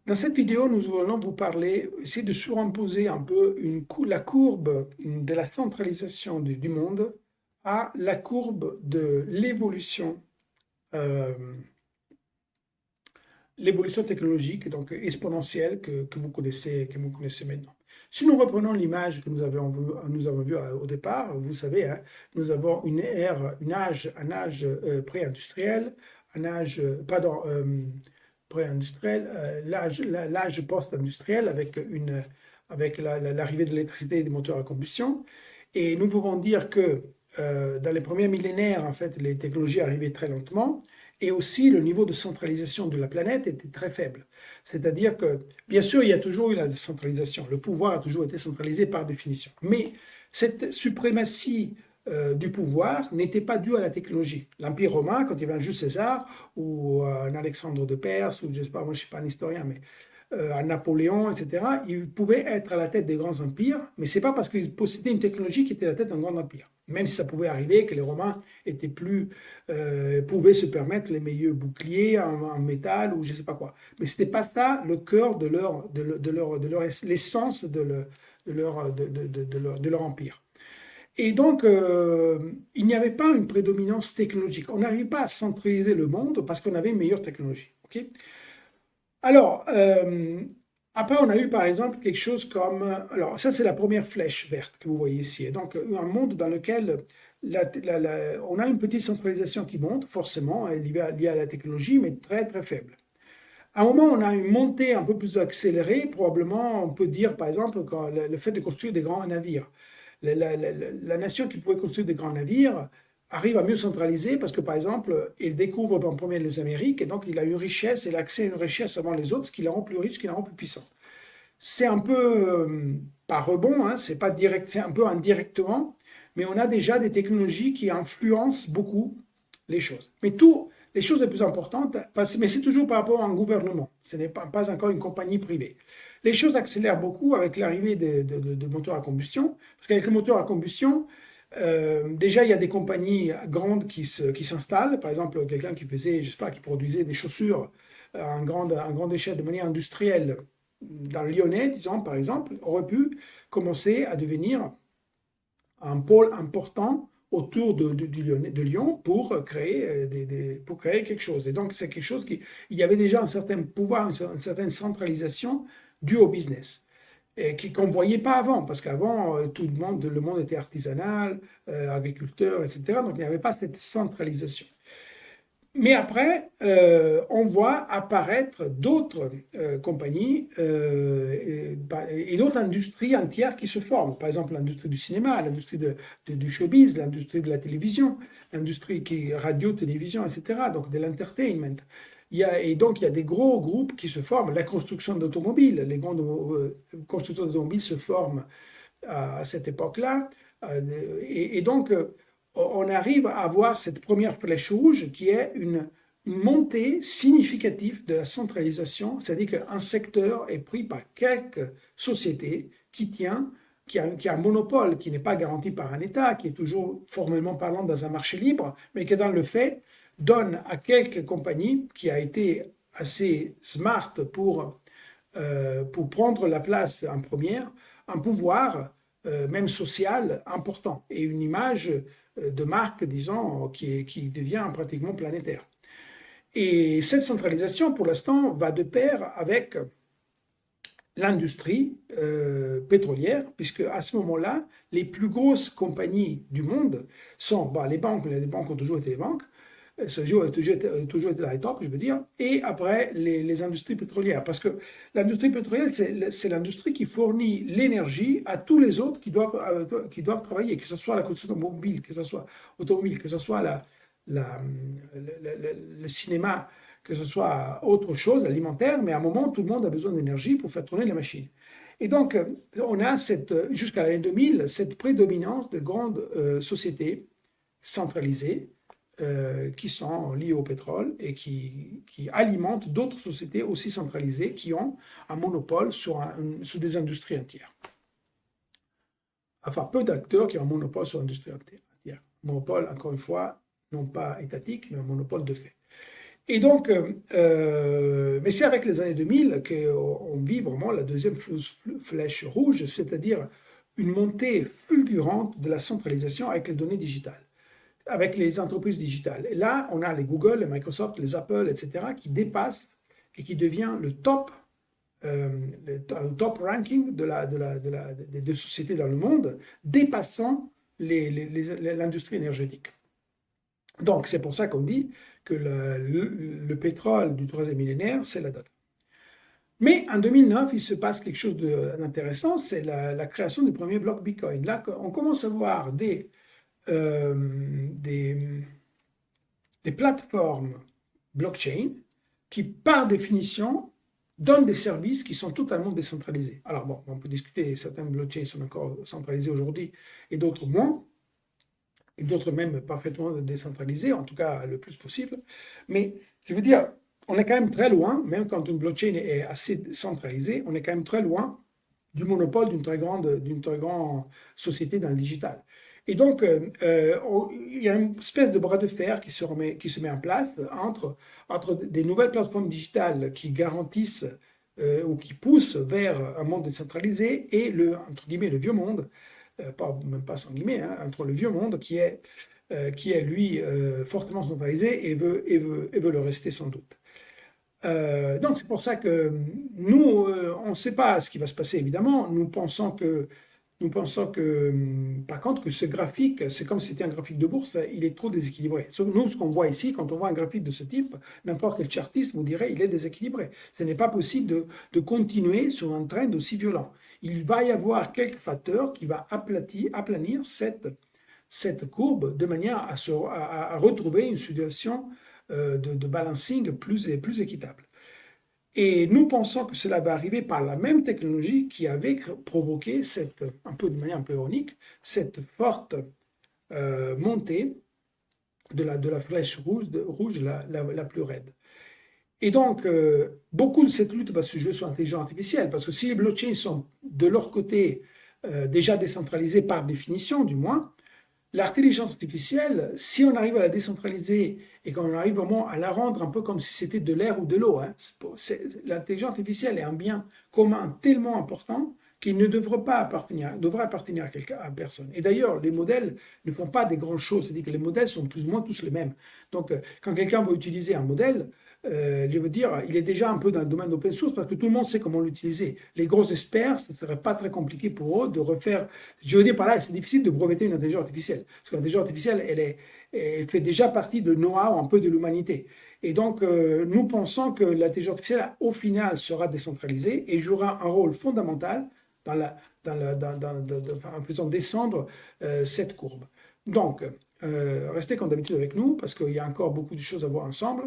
Dans cette vidéo, nous allons vous parler, essayer de surimposer un peu la courbe de la centralisation du monde à la courbe de euh, l'évolution technologique, donc exponentielle, que vous connaissez maintenant. Si nous reprenons l'image que nous avons vue au départ, vous savez, hein, nous avons un âge pré-industriel, un âge, pardon, pré-industriel, l'âge post-industriel avec l'arrivée de l'électricité et des moteurs à combustion. Et nous pouvons dire que dans les premiers millénaires, en fait, les technologies arrivaient très lentement et aussi le niveau de centralisation de la planète était très faible. C'est-à-dire que, bien sûr, il y a toujours eu la centralisation. Le pouvoir a toujours été centralisé par définition. Mais cette suprématie du pouvoir n'était pas due à la technologie. L'Empire romain, quand il y avait un Jules César ou un Alexandre de Perse, ou je ne sais pas, moi je ne suis pas un historien, mais à Napoléon, etc., ils pouvaient être à la tête des grands empires, mais ce n'est pas parce qu'ils possédaient une technologie qui était à la tête d'un grand empire. Même si ça pouvait arriver que les Romains pouvaient se permettre les meilleurs boucliers en métal ou je ne sais pas quoi. Mais ce n'était pas ça le cœur l'essence de leur empire. Et donc, il n'y avait pas une prédominance technologique. On n'arrivait pas à centraliser le monde parce qu'on avait une meilleure technologie. Okay. Alors, après, on a eu par exemple quelque chose comme. Alors, ça, c'est la première flèche verte que vous voyez ici. Et donc, un monde dans lequel on a une petite centralisation qui monte, forcément, liée à la technologie, mais très, très faible. À un moment, on a une montée un peu plus accélérée. Probablement, on peut dire, par exemple, le fait de construire des grands navires. La nation qui pouvait construire des grands navires arrive à mieux centraliser parce que, par exemple, il découvre en premier les Amériques et donc il a une richesse, il a accès à une richesse avant les autres, ce qui la rend plus riche, ce qui la rend plus puissante. C'est un peu pas rebond, hein, c'est pas direct, c'est un peu indirectement, mais on a déjà des technologies qui influencent beaucoup les choses. Mais les choses les plus importantes, mais c'est toujours par rapport à un gouvernement, ce n'est pas encore une compagnie privée. Les choses accélèrent beaucoup avec l'arrivée de moteurs à combustion, parce qu'avec le moteur à combustion, déjà, il y a des compagnies grandes qui s'installent. Par exemple, quelqu'un qui faisait, je sais pas, qui produisait des chaussures à grande échelle de manière industrielle dans le Lyonnais, disons, par exemple, aurait pu commencer à devenir un pôle important autour de Lyon pour créer, pour créer quelque chose. Et donc, c'est quelque chose il y avait déjà un certain pouvoir, une certaine centralisation due au business et qu'on ne voyait pas avant, parce qu'avant, le monde était artisanal, agriculteur, etc. Donc, il n'y avait pas cette centralisation. Mais après, on voit apparaître d'autres compagnies et d'autres industries entières qui se forment. Par exemple, l'industrie du cinéma, l'industrie du showbiz, l'industrie de la télévision, l'industrie qui radio, télévision, etc. Donc, de l'entertainment. Et donc, il y a des gros groupes qui se forment. La construction d'automobiles, les grandes constructeurs d'automobiles se forment à cette époque-là. Et donc, on arrive à avoir cette première flèche rouge qui est une montée significative de la centralisation, c'est-à-dire qu'un secteur est pris par quelques sociétés qui a un monopole qui n'est pas garanti par un État, qui est toujours formellement parlant dans un marché libre, mais qui dans le fait donne à quelques compagnies qui a été assez smart pour prendre la place en première, un pouvoir même social important et une image de marque, disons, qui devient pratiquement planétaire. Et cette centralisation, pour l'instant, va de pair avec l'industrie pétrolière, puisque à ce moment-là, les plus grosses compagnies du monde sont les banques, les banques ont toujours été les banques, ça a toujours été la top, je veux dire, et après les industries pétrolières. Parce que l'industrie pétrolière, c'est l'industrie qui fournit l'énergie à tous les autres qui doivent travailler, que ce soit la construction automobile, que ce soit la, le cinéma, que ce soit autre chose, alimentaire, mais à un moment, tout le monde a besoin d'énergie pour faire tourner les machines. Et donc, on a jusqu'à l'année 2000, cette prédominance de grandes sociétés centralisées qui sont liées au pétrole et qui alimentent d'autres sociétés aussi centralisées qui ont un monopole sur des industries entières. Enfin, peu d'acteurs qui ont un monopole sur l'industrie entière. Monopole, encore une fois, non pas étatique, mais un monopole de fait. Et donc, mais c'est avec les années 2000 qu'on vit vraiment la deuxième flèche rouge, c'est-à-dire une montée fulgurante de la centralisation avec les données digitales, avec les entreprises digitales. Et là, on a les Google, les Microsoft, les Apple, etc., qui dépassent et qui devient euh, le top ranking des deux sociétés dans le monde, dépassant l'industrie énergétique. Donc, c'est pour ça qu'on dit que le pétrole du troisième millénaire, c'est la data. Mais en 2009, il se passe quelque chose d'intéressant, c'est la création du premier bloc Bitcoin. Là, on commence à voir des plateformes blockchain qui, par définition, donnent des services qui sont totalement décentralisés. Alors bon, on peut discuter, certaines blockchains sont encore centralisées aujourd'hui et d'autres moins, et d'autres même parfaitement décentralisées, en tout cas le plus possible. Mais je veux dire, on est quand même très loin, même quand une blockchain est assez centralisée, on est quand même très loin du monopole d'une très grande société dans le digital. Et donc, il y a une espèce de bras de fer qui se met en place entre des nouvelles plateformes digitales qui garantissent ou qui poussent vers un monde décentralisé et entre guillemets, le vieux monde, même pas sans guillemets, hein, entre le vieux monde qui est lui, fortement centralisé et veut le rester sans doute. Donc c'est pour ça que nous, on ne sait pas ce qui va se passer évidemment. Nous pensons que, par contre, que ce graphique, c'est comme si c'était un graphique de bourse, il est trop déséquilibré. Nous, ce qu'on voit ici, quand on voit un graphique de ce type, n'importe quel chartiste vous dirait il est déséquilibré. Ce n'est pas possible de continuer sur un trend aussi violent. Il va y avoir quelques facteurs qui vont aplanir cette courbe de manière à retrouver une situation de balancing plus équitable. Et nous pensons que cela va arriver par la même technologie qui avait provoqué, de manière un peu ironique, cette forte montée de la flèche rouge la plus raide. Et donc, beaucoup de cette lutte va se jouer sur l'intelligence artificielle, parce que si les blockchains sont de leur côté déjà décentralisés par définition, du moins, l'intelligence artificielle, si on arrive à la décentraliser et qu'on arrive vraiment à la rendre un peu comme si c'était de l'air ou de l'eau, hein, l'intelligence artificielle est un bien commun tellement important qu'il ne devrait appartenir à personne. Et d'ailleurs, les modèles ne font pas des grandes choses, c'est-à-dire que les modèles sont plus ou moins tous les mêmes. Donc, quand quelqu'un veut utiliser un modèle, je veux dire, il est déjà un peu dans le domaine d'open source parce que tout le monde sait comment l'utiliser. Les gros experts, ce ne serait pas très compliqué pour eux de refaire. Je veux dire par là, c'est difficile de breveter une intelligence artificielle parce que l'intelligence artificielle, elle fait déjà partie de know-how un peu de l'humanité. Et donc, nous pensons que l'intelligence artificielle, au final, sera décentralisée et jouera un rôle fondamental en faisant descendre cette courbe. Donc, restez comme d'habitude avec nous parce qu'il y a encore beaucoup de choses à voir ensemble.